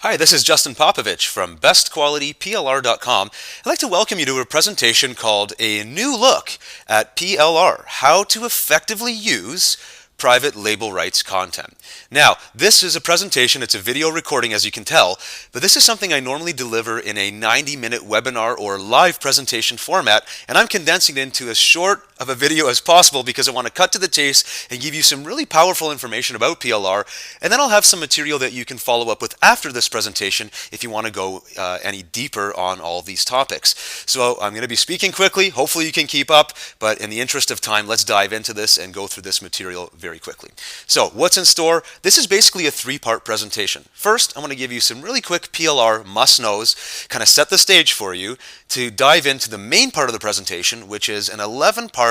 Hi, this is Justin Popovich from bestqualityplr.com. I'd like to welcome you to a presentation called A New Look at PLR, How to Effectively Use Private Label Rights Content. Now, this is a presentation, it's a video recording as you can tell, but this is something I normally deliver in a 90-minute webinar or live presentation format, and I'm condensing it into as short of a video as possible because I want to cut to the chase and give you some really powerful information about PLR, and then I'll have some material that you can follow up with after this presentation if you want to go any deeper on all these topics. So I'm going to be speaking quickly, hopefully you can keep up, but in the interest of time, let's dive into this and go through this material very quickly. So what's in store? This is basically a three-part presentation. First, I'm going to give you some really quick PLR must-knows, kind of set the stage for you to dive into the main part of the presentation, which is an 11-part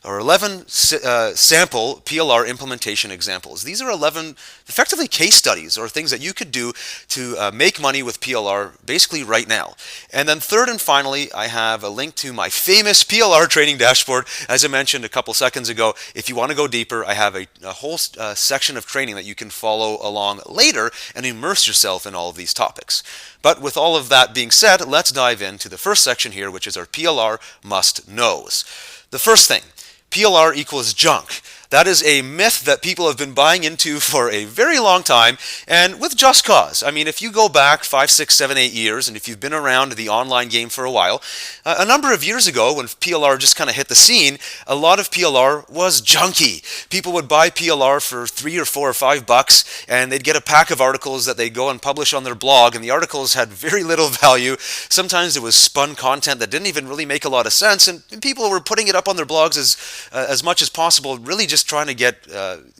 or 11 sample PLR implementation examples. These are 11 effectively case studies or things that you could do to make money with PLR basically right now. And then third and finally, I have a link to my famous PLR Training Dashboard. As I mentioned a couple seconds ago, if you want to go deeper, I have a whole section of training that you can follow along later and immerse yourself in all of these topics. But with all of that being said, let's dive into the first section here, which is our PLR Must-Knows. The first thing, PLR equals junk. That is a myth that people have been buying into for a very long time, and with just cause. I mean, if you go back 5, 6, 7, 8 years, and if you've been around the online game for a while, a number of years ago, when PLR just kind of hit the scene, a lot of PLR was junky. People would buy PLR for $3 or $4 or $5, and they'd get a pack of articles that they'd go and publish on their blog, and the articles had very little value. Sometimes it was spun content that didn't even really make a lot of sense, and people were putting it up on their blogs as much as possible, really just trying to get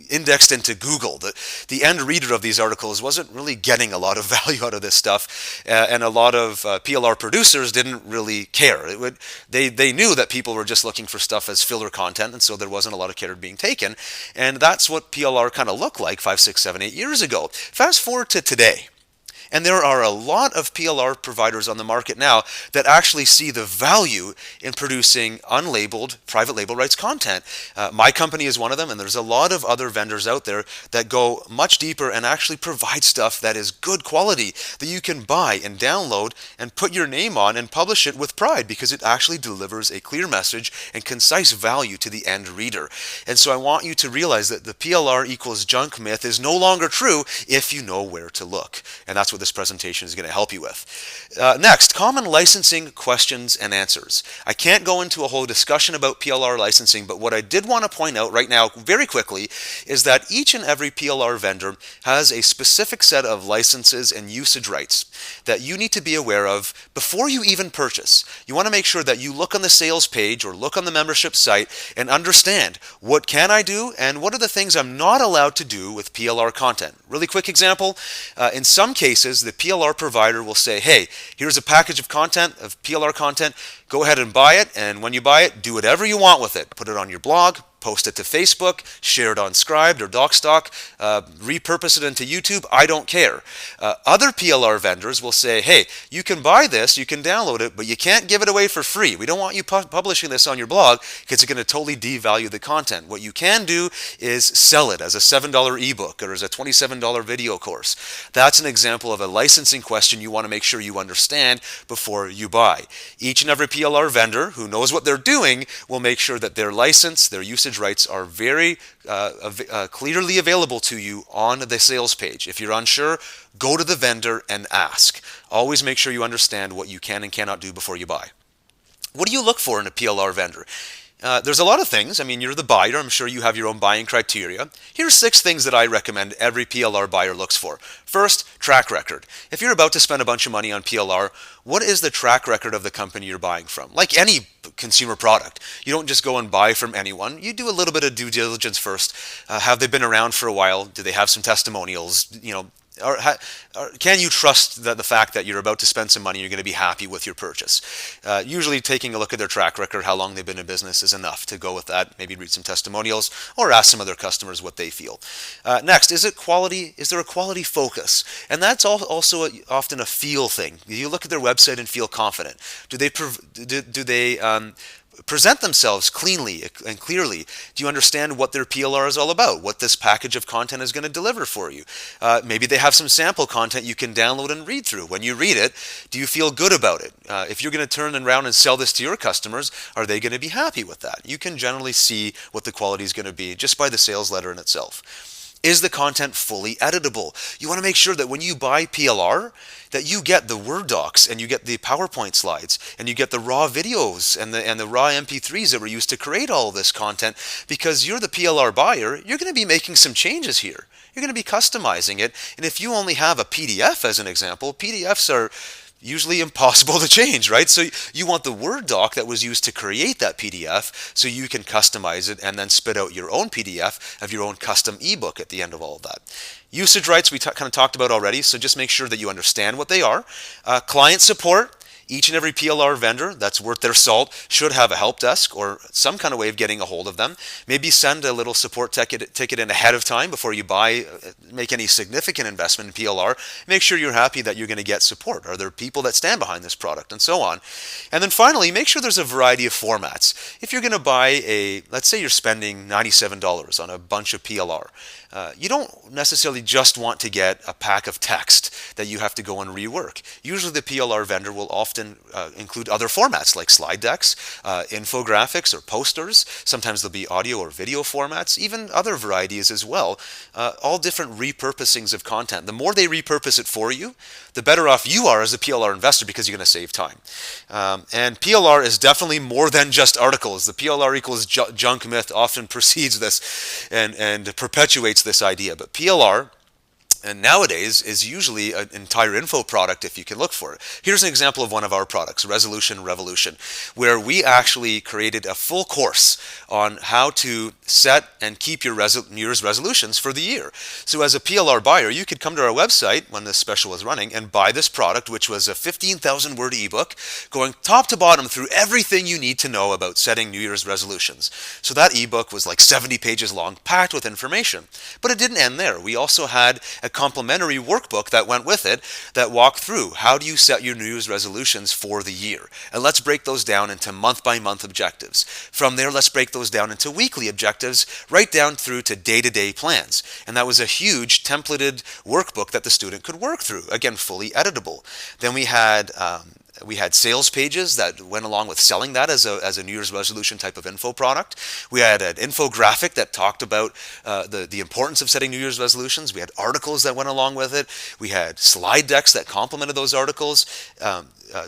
indexed into Google. The end reader of these articles wasn't really getting a lot of value out of this stuff, and a lot of PLR producers didn't really care. They knew that people were just looking for stuff as filler content, and so there wasn't a lot of care being taken, and that's what PLR kind of looked like 5, 6, 7, 8 years ago. Fast forward to today. And there are a lot of PLR providers on the market now that actually see the value in producing unlabeled private label rights content. My company is one of them, and there's a lot of other vendors out there that go much deeper and actually provide stuff that is good quality that you can buy and download and put your name on and publish it with pride because it actually delivers a clear message and concise value to the end reader. And so I want you to realize that the PLR equals junk myth is no longer true if you know where to look. And that's what this presentation is going to help you with. Next, common licensing questions and answers. I can't go into a whole discussion about PLR licensing, but what I did want to point out right now very quickly is that each and every PLR vendor has a specific set of licenses and usage rights that you need to be aware of before you even purchase. You want to make sure that you look on the sales page or look on the membership site and understand what can I do and what are the things I'm not allowed to do with PLR content. Really quick example, in some cases, the PLR provider will say, hey, here's a package of content, of PLR content, go ahead and buy it, and when you buy it, do whatever you want with it. Put it on your blog, post it to Facebook, share it on Scribd or DocStock, repurpose it into YouTube, I don't care. Other PLR vendors will say, hey, you can buy this, you can download it, but you can't give it away for free. We don't want you publishing this on your blog because it's going to totally devalue the content. What you can do is sell it as a $7 ebook or as a $27 video course. That's an example of a licensing question you want to make sure you understand before you buy. Each and every PLR vendor who knows what they're doing will make sure that their license, their usage rights are very clearly available to you on the sales page. If you're unsure, go to the vendor and ask. Always make sure you understand what you can and cannot do before you buy. What do you look for in a PLR vendor? There's a lot of things. I mean, you're the buyer. I'm sure you have your own buying criteria. Here's 6 things that I recommend every PLR buyer looks for. First, track record. If you're about to spend a bunch of money on PLR, what is the track record of the company you're buying from? Like any consumer product, you don't just go and buy from anyone. You do a little bit of due diligence first. Have they been around for a while? Do they have some testimonials? Or can you trust the fact that you're about to spend some money, you're going to be happy with your purchase? Usually taking a look at their track record, how long they've been in business is enough to go with that. Maybe read some testimonials or ask some other customers what they feel. Next, is it quality? Is there a quality focus? And that's also often a feel thing. You look at their website and feel confident. Do they present themselves cleanly and clearly? Do you understand what their PLR is all about? What this package of content is going to deliver for you? Maybe they have some sample content you can download and read through. When you read it, do you feel good about it? If you're going to turn around and sell this to your customers, are they going to be happy with that? You can generally see what the quality is going to be just by the sales letter in itself. Is the content fully editable? You want to make sure that when you buy PLR, that you get the Word docs and you get the PowerPoint slides and you get the raw videos and the raw MP3s that were used to create all of this content, because you're the PLR buyer, you're going to be making some changes here. You're going to be customizing it. And if you only have a PDF as an example, PDFs are usually impossible to change, right? So you want the Word doc that was used to create that PDF so you can customize it and then spit out your own PDF of your own custom ebook at the end of all of that. Usage rights we kind of talked about already, so just make sure that you understand what they are. Client support. Each and every PLR vendor that's worth their salt should have a help desk or some kind of way of getting a hold of them. Maybe send a little support ticket in ahead of time before you make any significant investment in PLR. Make sure you're happy that you're going to get support. Are there people that stand behind this product, and so on. And then finally, make sure there's a variety of formats. If you're going to buy let's say you're spending $97 on a bunch of PLR, you don't necessarily just want to get a pack of text that you have to go and rework. Usually the PLR vendor will often include other formats like slide decks, infographics, or posters. Sometimes there'll be audio or video formats, even other varieties as well, all different repurposings of content. The more they repurpose it for you, the better off you are as a PLR investor, because you're going to save time. And PLR is definitely more than just articles. The PLR equals junk myth often precedes this and perpetuates this idea. But PLR, and nowadays, is usually an entire info product if you can look for it. Here's an example of one of our products, Resolution Revolution, where we actually created a full course on how to set and keep your New Year's resolutions for the year. So as a PLR buyer, you could come to our website when this special was running and buy this product, which was a 15,000 word ebook going top to bottom through everything you need to know about setting New Year's resolutions. So that ebook was like 70 pages long, packed with information. But it didn't end there. We also had a complimentary workbook that went with it that walked through how do you set your New Year's resolutions for the year. And let's break those down into month-by-month objectives. From there, let's break those down into weekly objectives, right down through to day-to-day plans. And that was a huge templated workbook that the student could work through, again, fully editable. Then we had sales pages that went along with selling that as a New Year's resolution type of info product. We had an infographic that talked about the importance of setting New Year's resolutions. We had articles that went along with it. We had slide decks that complemented those articles.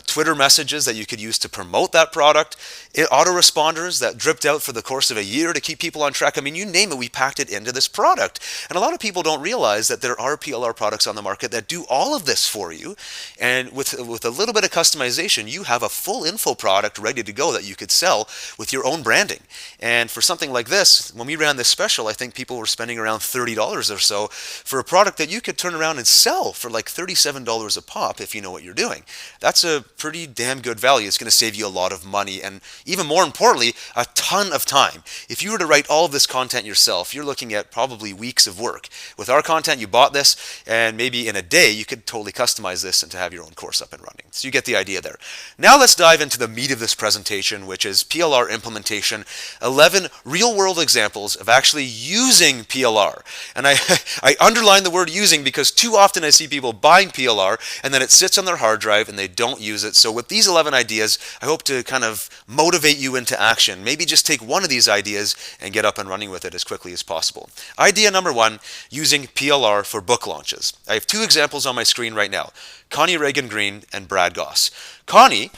Twitter messages that you could use to promote that product, autoresponders that dripped out for the course of a year to keep people on track. I mean, you name it, we packed it into this product. And a lot of people don't realize that there are PLR products on the market that do all of this for you. And with a little bit of customization, you have a full info product ready to go that you could sell with your own branding. And for something like this, when we ran this special, I think people were spending around $30 or so for a product that you could turn around and sell for like $37 a pop if you know what you're doing. That's a pretty damn good value. It's going to save you a lot of money and, even more importantly, a ton of time. If you were to write all of this content yourself, you're looking at probably weeks of work. With our content, you bought this, and maybe in a day you could totally customize this and to have your own course up and running. So you get the idea there. Now let's dive into the meat of this presentation, which is PLR implementation, 11 real-world examples of actually using PLR. And I underline the word using because too often I see people buying PLR and then it sits on their hard drive and they don't use it. So with these 11 ideas, I hope to kind of motivate you into action. Maybe just take one of these ideas and get up and running with it as quickly as possible. Idea number one, using PLR for book launches. I have two examples on my screen right now, Connie Reagan-Green and Brad Goss. Connie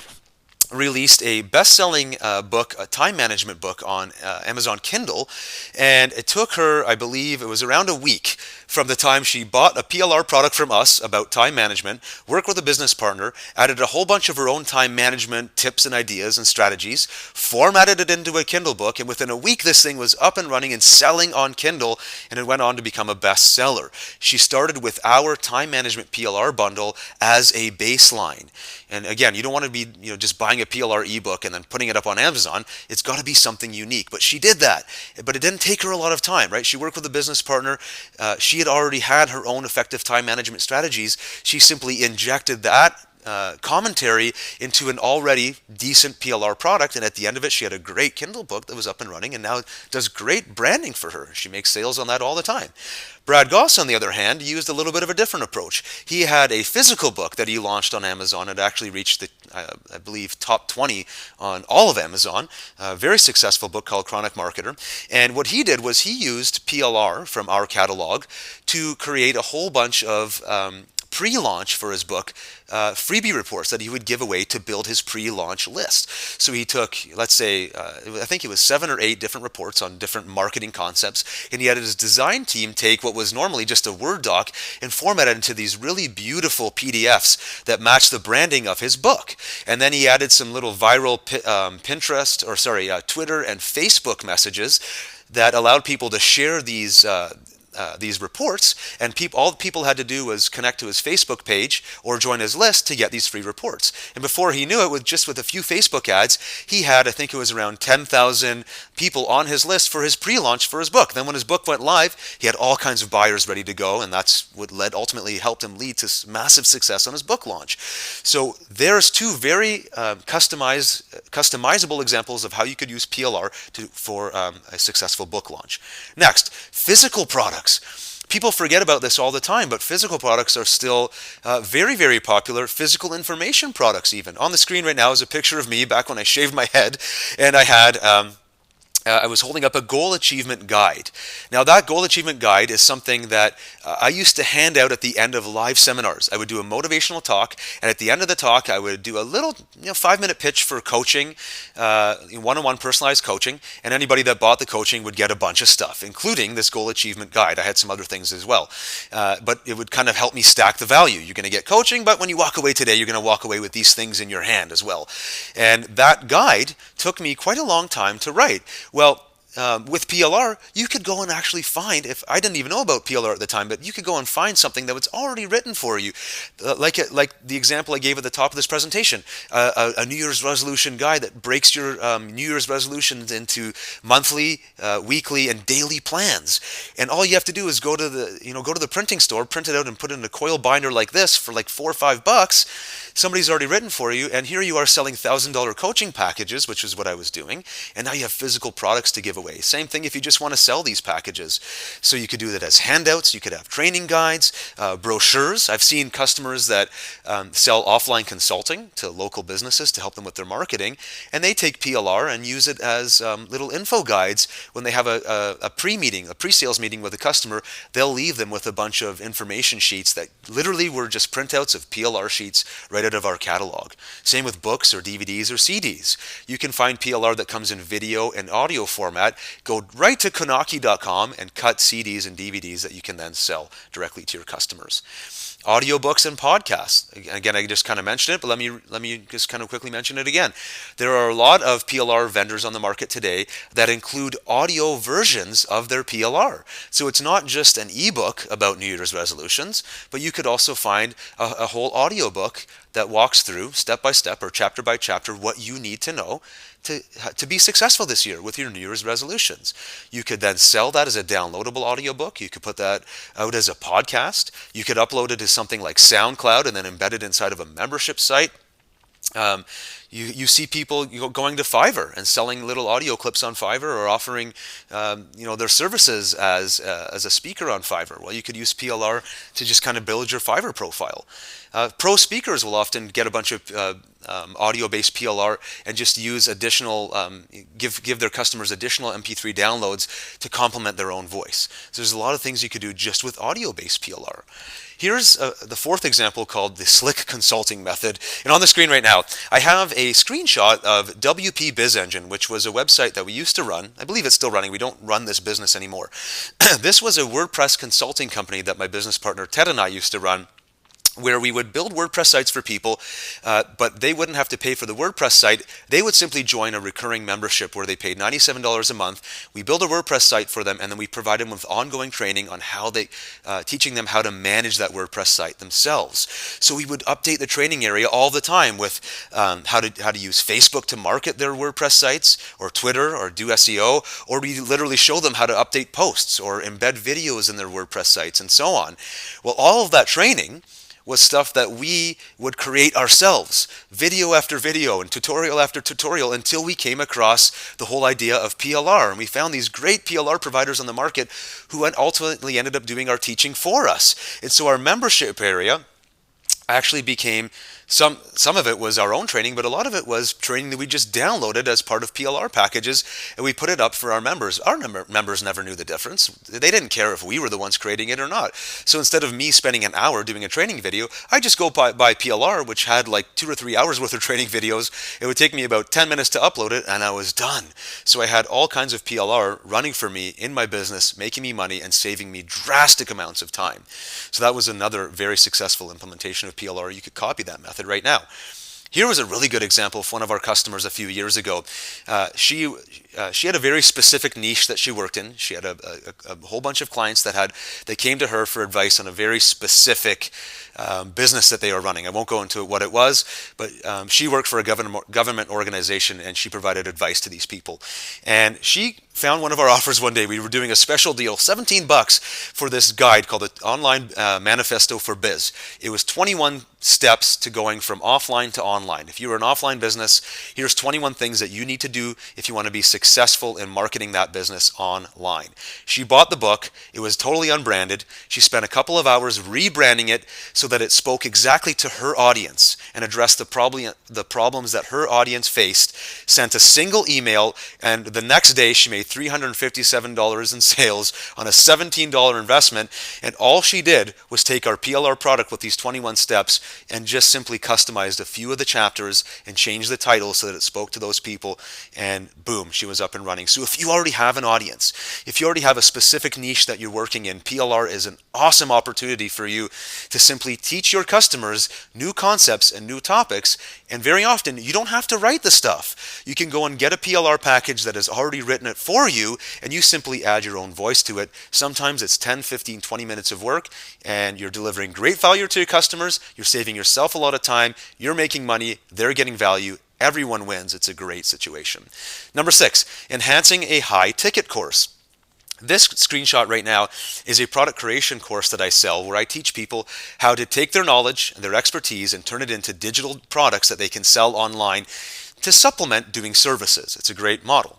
released a best-selling book, a time management book on Amazon Kindle, and it took her, I believe, it was around a week from the time she bought a PLR product from us about time management, worked with a business partner, added a whole bunch of her own time management tips and ideas and strategies, formatted it into a Kindle book, and within a week this thing was up and running and selling on Kindle, and it went on to become a bestseller. She started with our time management PLR bundle as a baseline. And again, you don't want to be just buying a PLR ebook and then putting it up on Amazon. It's got to be something unique. But she did that. But it didn't take her a lot of time, right? She worked with a business partner. She had already had her own effective time management strategies. She simply injected that commentary into an already decent PLR product, and at the end of it she had a great Kindle book that was up and running and now does great branding for her. She makes sales on that all the time. Brad Goss, on the other hand, used a little bit of a different approach. He had a physical book that he launched on Amazon. It actually reached the, I believe, top 20 on all of Amazon. A very successful book called Chronic Marketer. And what he did was he used PLR from our catalog to create a whole bunch of pre-launch for his book, freebie reports that he would give away to build his pre-launch list. So he took, let's say, I think it was 7 or 8 different reports on different marketing concepts, and he had his design team take what was normally just a Word doc and format it into these really beautiful PDFs that match the branding of his book. And then he added some little viral Twitter and Facebook messages that allowed people to share these reports, and all people had to do was connect to his Facebook page or join his list to get these free reports. And before he knew it, with a few Facebook ads, he had, I think it was around 10,000 people on his list for his pre-launch for his book. Then when his book went live, he had all kinds of buyers ready to go, and that's what ultimately helped him lead to massive success on his book launch. So there's 2 very customizable examples of how you could use PLR for a successful book launch. Next, physical products. People forget about this all the time, but physical products are still very, very popular. Physical information products even. On the screen right now is a picture of me back when I shaved my head, and I was holding up a goal achievement guide. Now that goal achievement guide is something that I used to hand out at the end of live seminars. I would do a motivational talk, and at the end of the talk I would do a little 5-minute pitch for coaching, one-on-one personalized coaching, and anybody that bought the coaching would get a bunch of stuff, including this goal achievement guide. I had some other things as well, but it would kind of help me stack the value. You're going to get coaching, but when you walk away today, you're going to walk away with these things in your hand as well. And that guide took me quite a long time to write. Well, with PLR, you could go and actually find, if I didn't even know about PLR at the time, but you could go and find something that was already written for you. Like the example I gave at the top of this presentation, a New Year's resolution guide that breaks your New Year's resolutions into monthly, weekly, and daily plans. And all you have to do is go to the printing store, print it out, and put it in a coil binder like this for like $4 or $5. Somebody's already written for you, and here you are selling $1,000 coaching packages, which is what I was doing, and now you have physical products to give away. Same thing if you just want to sell these packages. So you could do that as handouts, you could have training guides, brochures. I've seen customers that sell offline consulting to local businesses to help them with their marketing, and they take PLR and use it as little info guides. When they have a pre-sales meeting with a customer, they'll leave them with a bunch of information sheets that literally were just printouts of PLR sheets right out of our catalog. Same with books or DVDs or CDs. You can find PLR that comes in video and audio format. Go right to Konaki.com and cut CDs and DVDs that you can then sell directly to your customers. Audiobooks and podcasts. Again, I just kind of mentioned it, but let me just kind of quickly mention it again. There are a lot of PLR vendors on the market today that include audio versions of their PLR. So it's not just an ebook about New Year's resolutions, but you could also find a whole audiobook that walks through step by step or chapter by chapter what you need to know to be successful this year with your New Year's resolutions. You could then sell that as a downloadable audiobook. You could put that out as a podcast. You could upload it to something like SoundCloud and then embed it inside of a membership site. You see people going to Fiverr and selling little audio clips on Fiverr, or offering their services as a speaker on Fiverr. Well, you could use PLR to just kind of build your Fiverr profile. Pro speakers will often get a bunch of audio-based PLR and just use additional, give their customers additional MP3 downloads to complement their own voice. So there's a lot of things you could do just with audio-based PLR. Here's the fourth example called the Slick Consulting Method. And on the screen right now, I have a screenshot of WP Biz Engine, which was a website that we used to run. I believe it's still running. We don't run this business anymore. This was a WordPress consulting company that my business partner Ted and I used to run, where we would build WordPress sites for people, but they wouldn't have to pay for the WordPress site. They would simply join a recurring membership where they paid $97 a month. We build a WordPress site for them, and then we provide them with ongoing training on teaching them how to manage that WordPress site themselves. So we would update the training area all the time with how to use Facebook to market their WordPress sites, or Twitter, or do SEO, or we literally show them how to update posts or embed videos in their WordPress sites and so on. Well, all of that training was stuff that we would create ourselves, video after video and tutorial after tutorial, until we came across the whole idea of PLR. And we found these great PLR providers on the market who ultimately ended up doing our teaching for us. And so our membership area actually became, some of it was our own training, but a lot of it was training that we just downloaded as part of PLR packages, and we put it up for our members. Our members never knew the difference. They didn't care if we were the ones creating it or not. So instead of me spending an hour doing a training video, I just go buy PLR, which had like 2 or 3 hours worth of training videos. It would take me about 10 minutes to upload it, and I was done. So I had all kinds of PLR running for me in my business, making me money and saving me drastic amounts of time. So that was another very successful implementation of PLR. You could copy that method right now. Here was a really good example of one of our customers a few years ago. She had a very specific niche that she worked in. She had a whole bunch of clients they came to her for advice on a very specific business that they were running. I won't go into what it was, but she worked for a government organization, and she provided advice to these people. And she found one of our offers one day. We were doing a special deal, $17 for this guide called the Online Manifesto for Biz. It was 21 steps to going from offline to online. If you're an offline business, here's 21 things that you need to do if you want to be successful in marketing that business online. She bought the book. It was totally unbranded. She spent a couple of hours rebranding it so that it spoke exactly to her audience and addressed the problems that her audience faced, sent a single email, and the next day she made $357 in sales on a $17 investment. And all she did was take our PLR product with these 21 steps and just simply customized a few of the chapters and changed the title so that it spoke to those people, and boom, she was up and running. So if you already have an audience, if you already have a specific niche that you're working in, PLR is an awesome opportunity for you to simply teach your customers new concepts and new topics. And very often you don't have to write the stuff. You can go and get a PLR package that has already written it for you, and you simply add your own voice to it. Sometimes it's 10, 15, 20 minutes of work, and you're delivering great value to your customers. You're saving yourself a lot of time. You're making money. They're getting value. Everyone wins. It's a great situation. Number 6, enhancing a high-ticket course. This screenshot right now is a product creation course that I sell, where I teach people how to take their knowledge and their expertise and turn it into digital products that they can sell online to supplement doing services. It's a great model.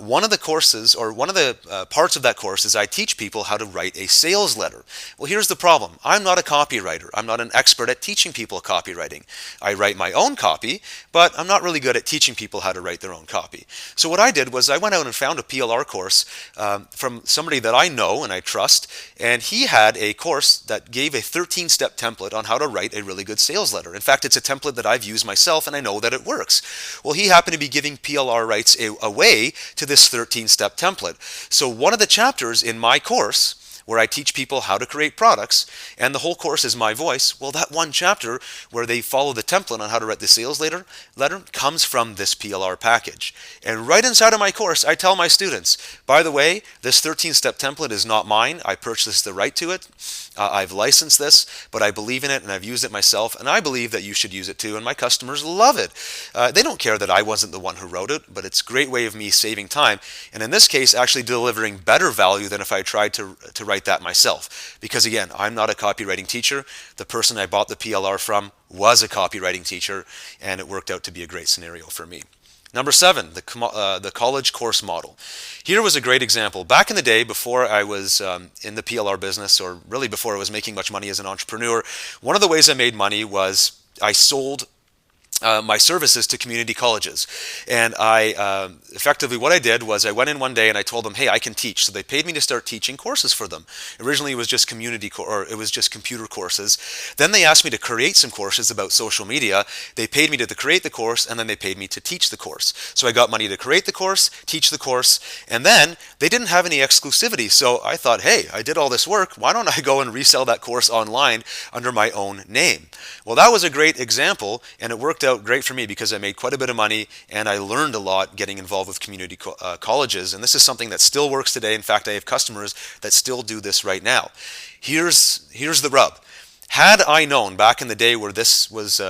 One of the courses, or one of the parts of that course, is I teach people how to write a sales letter. Well, here's the problem. I'm not a copywriter. I'm not an expert at teaching people copywriting. I write my own copy, but I'm not really good at teaching people how to write their own copy. So what I did was I went out and found a PLR course from somebody that I know and I trust, and he had a course that gave a 13-step template on how to write a really good sales letter. In fact, it's a template that I've used myself, and I know that it works. Well, he happened to be giving PLR rights away to this 13-step template. So one of the chapters in my course, where I teach people how to create products, and the whole course is my voice, well, that one chapter where they follow the template on how to write the sales letter comes from this PLR package. And right inside of my course, I tell my students, by the way, this 13-step template is not mine. I purchased the right to it. I've licensed this, but I believe in it and I've used it myself, and I believe that you should use it too, and my customers love it. They don't care that I wasn't the one who wrote it, but it's a great way of me saving time, and in this case, actually delivering better value than if I tried to write that myself. Because again, I'm not a copywriting teacher. The person I bought the PLR from was a copywriting teacher, and it worked out to be a great scenario for me. Number 7, the college course model. Here was a great example. Back in the day, before I was in the PLR business, or really before I was making much money as an entrepreneur, one of the ways I made money was I sold my services to community colleges. And I effectively, what I did was I went in one day and I told them, hey, I can teach. So they paid me to start teaching courses for them. Originally it was just computer courses. Then they asked me to create some courses about social media. They paid me to create the course, and then they paid me to teach the course. So I got money to create the course, teach the course, and then they didn't have any exclusivity. So I thought, hey, I did all this work. Why don't I go and resell that course online under my own name? Well, that was a great example, and it worked out great for me because I made quite a bit of money, and I learned a lot getting involved with community colleges. And this is something that still works today. In fact, I have customers that still do this right now. Here's the rub. Had I known back in the day where this was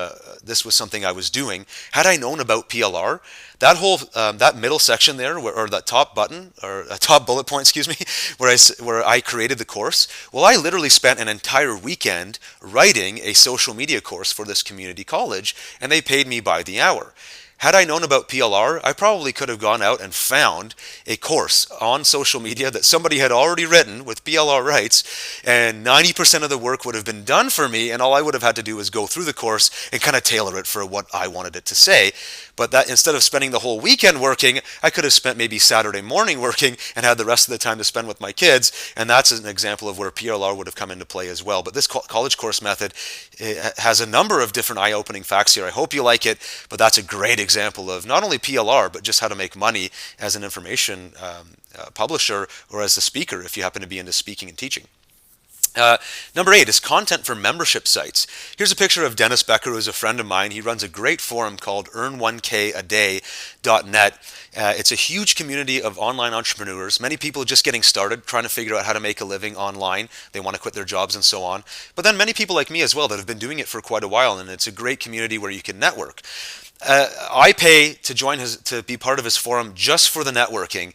something I was doing, had I known about PLR, that whole that middle section there, or that top button or top bullet point, excuse me, where I created the course. Well, I literally spent an entire weekend writing a social media course for this community college, and they paid me by the hour. Had I known about PLR, I probably could have gone out and found a course on social media that somebody had already written with PLR rights, and 90% of the work would have been done for me, and all I would have had to do was go through the course and kind of tailor it for what I wanted it to say. But that instead of spending the whole weekend working, I could have spent maybe Saturday morning working and had the rest of the time to spend with my kids, and that's an example of where PLR would have come into play as well. But this college course method has a number of different eye-opening facts here. I hope you like it, but that's a great example of not only PLR, but just how to make money as an information publisher or as a speaker if you happen to be into speaking and teaching. Number 8 is content for membership sites. Here's a picture of Dennis Becker, who's a friend of mine. He runs a great forum called earn1kaday.net. It's a huge community of online entrepreneurs, many people just getting started, trying to figure out how to make a living online. They want to quit their jobs and so on. But then many people like me as well that have been doing it for quite a while, and it's a great community where you can network. I pay to be part of his forum just for the networking,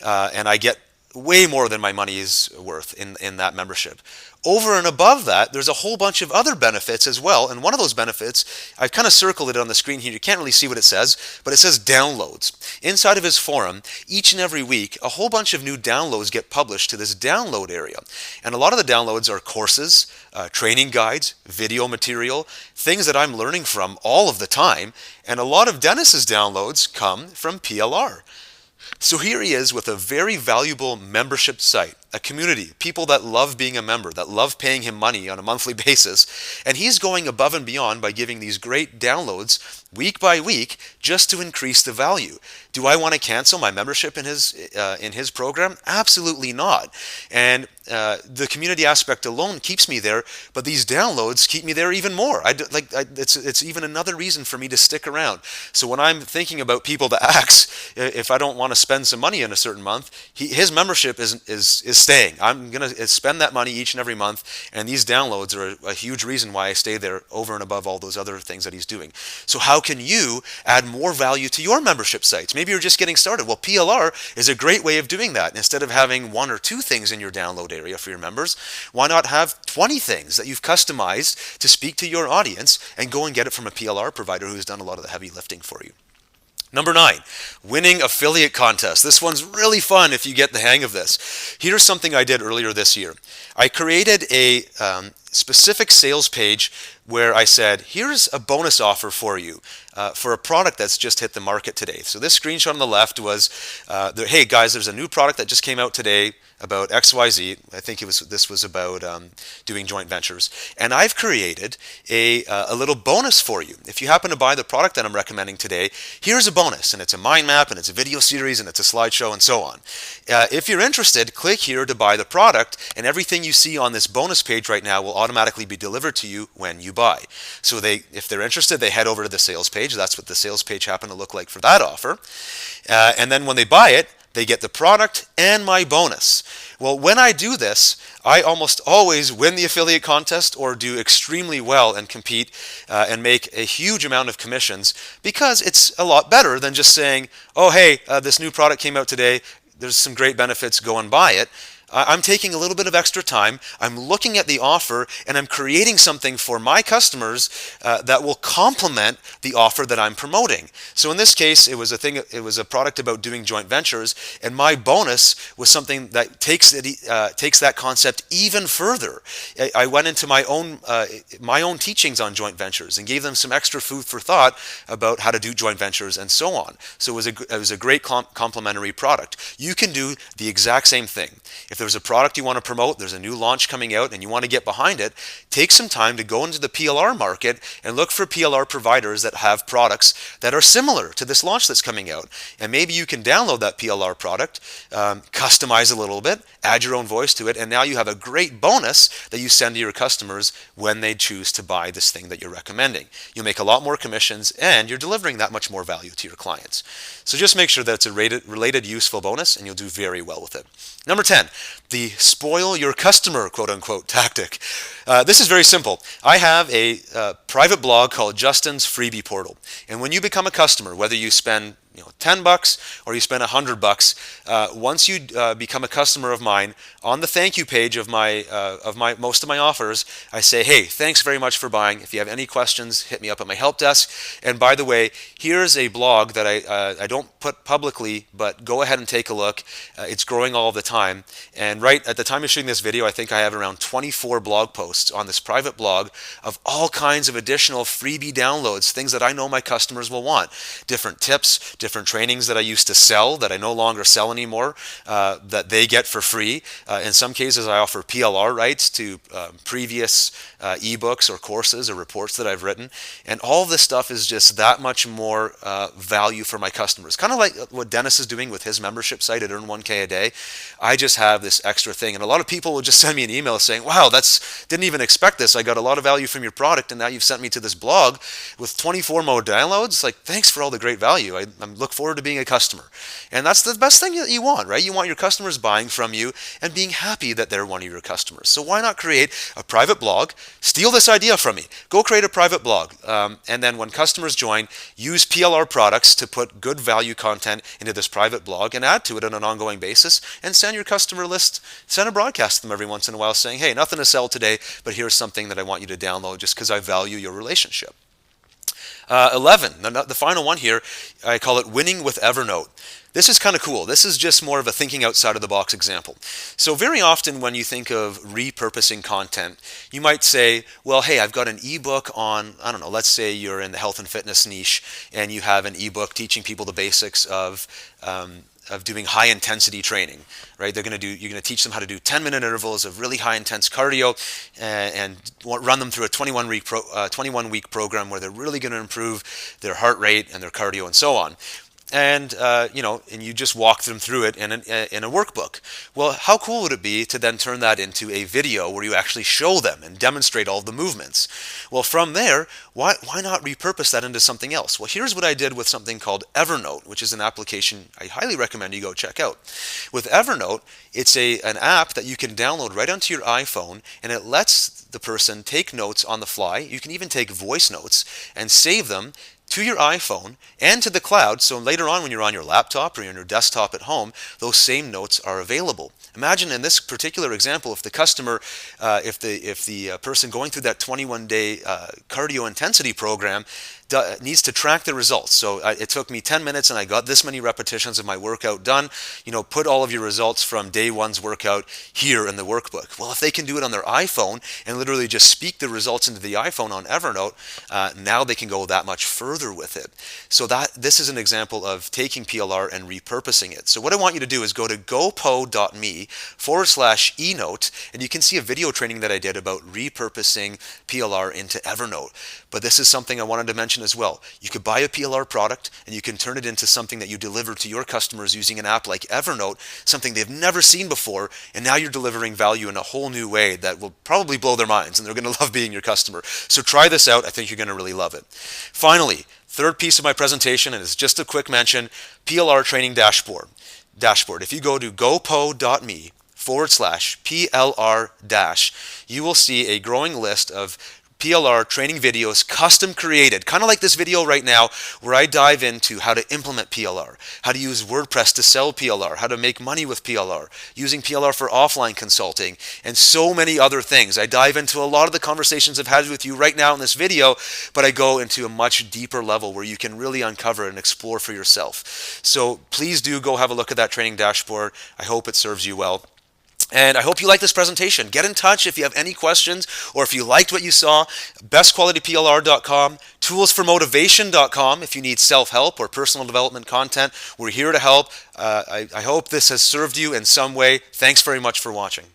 and I get way more than my money is worth in that membership. Over and above that, there's a whole bunch of other benefits as well, and one of those benefits, I've kind of circled it on the screen here. You can't really see what it says, but it says downloads. Inside of his forum, each and every week, a whole bunch of new downloads get published to this download area. And a lot of the downloads are courses, training guides, video material, things that I'm learning from all of the time, and a lot of Dennis's downloads come from PLR. So here he is with a very valuable membership site, a community, people that love being a member, that love paying him money on a monthly basis, and he's going above and beyond by giving these great downloads week by week just to increase the value. Do I want to cancel my membership in his program? Absolutely not. And the community aspect alone keeps me there, but these downloads keep me there even more. It's even another reason for me to stick around. So when I'm thinking about people to ask, if I don't want to spend some money in a certain month, his membership is staying. I'm going to spend that money each and every month, and these downloads are a huge reason why I stay there over and above all those other things that he's doing. So how can you add more value to your membership sites? Maybe you're just getting started. Well, PLR is a great way of doing that. Instead of having 1 or 2 things in your download area for your members, why not have 20 things that you've customized to speak to your audience and go and get it from a PLR provider who's done a lot of the heavy lifting for you? Number 9, winning affiliate contests. This one's really fun if you get the hang of this. Here's something I did earlier this year. I created a specific sales page where I said, here's a bonus offer for you for a product that's just hit the market today. So this screenshot on the left was, hey guys, there's a new product that just came out today about XYZ. I think this was about doing joint ventures. And I've created a little bonus for you. If you happen to buy the product that I'm recommending today, here's a bonus. And it's a mind map, and it's a video series, and it's a slideshow, and so on. If you're interested, click here to buy the product, and everything you see on this bonus page right now will automatically be delivered to you when you buy. So if they're interested, they head over to the sales page. That's what the sales page happened to look like for that offer. And then when they buy it, they get the product and my bonus. Well, when I do this, I almost always win the affiliate contest or do extremely well and compete and make a huge amount of commissions, because it's a lot better than just saying, oh, hey, this new product came out today. There's some great benefits. Go and buy it. I'm taking a little bit of extra time. I'm looking at the offer, and I'm creating something for my customers that will complement the offer that I'm promoting. So in this case, it was a product about doing joint ventures, and my bonus was something that takes that concept even further. I went into my own teachings on joint ventures and gave them some extra food for thought about how to do joint ventures and so on. So it was a great complementary product. You can do the exact same thing. If there's a product you want to promote, there's a new launch coming out, and you want to get behind it, take some time to go into the PLR market and look for PLR providers that have products that are similar to this launch that's coming out. And maybe you can download that PLR product, customize a little bit, add your own voice to it, and now you have a great bonus that you send to your customers when they choose to buy this thing that you're recommending. You'll make a lot more commissions, and you're delivering that much more value to your clients. So just make sure that it's a related useful bonus, and you'll do very well with it. Number 10, the spoil your customer, quote unquote, tactic. This is very simple. I have a private blog called Justin's Freebie Portal. And when you become a customer, whether you spend $10 or you spend $100, once you become a customer of mine, on the thank you page of my most of my offers, I say, hey, thanks very much for buying. If you have any questions, hit me up at my help desk. And by the way, here's a blog that I don't put publicly, but go ahead and take a look. It's growing all the time. And right at the time of shooting this video, I think I have around 24 blog posts on this private blog of all kinds of additional freebie downloads, things that I know my customers will want. Different tips, different trainings that I used to sell that I no longer sell anymore, that they get for free. In some cases, I offer PLR rights to previous ebooks or courses or reports that I've written. And all this stuff is just that much more value for my customers. Kind of like what Dennis is doing with his membership site at Earn 1K a day. I just have this extra thing. And a lot of people will just send me an email saying, wow, didn't even expect this. I got a lot of value from your product, and now you've sent me to this blog with 24 more downloads. Like, thanks for all the great value. I look forward to being a customer. And that's the best thing that you want, right? You want your customers buying from you and being happy that they're one of your customers. So why not create a private blog? Steal this idea from me. Go create a private blog. And then when customers join, use PLR products to put good value content into this private blog and add to it on an ongoing basis, and send your customer list, send a broadcast to them every once in a while saying, hey, nothing to sell today, but here's something that I want you to download just because I value your relationship. 11, the final one here, I call it winning with Evernote. This is kind of cool. This is just more of a thinking outside of the box example. So very often when you think of repurposing content, you might say, well, hey, I've got an ebook on, I don't know, let's say you're in the health and fitness niche and you have an ebook teaching people the basics of doing high intensity training, right? You're going to teach them how to do 10-minute intervals of really high intense cardio and run them through a 21-week program where they're really going to improve their heart rate and their cardio and so on. And and you just walk them through it in a workbook. Well, how cool would it be to then turn that into a video where you actually show them and demonstrate all the movements? Well, from there, why not repurpose that into something else? Well, here's what I did with something called Evernote, which is an application I highly recommend you go check out. With Evernote, it's an app that you can download right onto your iPhone, and it lets the person take notes on the fly. You can even take voice notes and save them to your iPhone and to the cloud, so later on when you're on your laptop or you're on your desktop at home, those same notes are available. Imagine in this particular example, if the customer, if the person going through that 21-day cardio intensity program needs to track the results. So it took me 10 minutes and I got this many repetitions of my workout done. Put all of your results from day one's workout here in the workbook. Well, if they can do it on their iPhone and literally just speak the results into the iPhone on Evernote, now they can go that much further with it. So this is an example of taking PLR and repurposing it. So what I want you to do is go to gopo.me/eNote, and you can see a video training that I did about repurposing PLR into Evernote. But this is something I wanted to mention as well. You could buy a PLR product and you can turn it into something that you deliver to your customers using an app like Evernote, something they've never seen before, and now you're delivering value in a whole new way that will probably blow their minds, and they're going to love being your customer. So try this out. I think you're going to really love it. Finally, third piece of my presentation, and it's just a quick mention, PLR Training Dashboard. If you go to gopo.me/PLR-, you will see a growing list of PLR training videos custom created, kind of like this video right now, where I dive into how to implement PLR, how to use WordPress to sell PLR, how to make money with PLR, using PLR for offline consulting, and so many other things. I dive into a lot of the conversations I've had with you right now in this video, but I go into a much deeper level where you can really uncover and explore for yourself. So please do go have a look at that training dashboard. I hope it serves you well. And I hope you like this presentation. Get in touch if you have any questions or if you liked what you saw. bestqualityplr.com, toolsformotivation.com if you need self-help or personal development content. We're here to help. I hope this has served you in some way. Thanks very much for watching.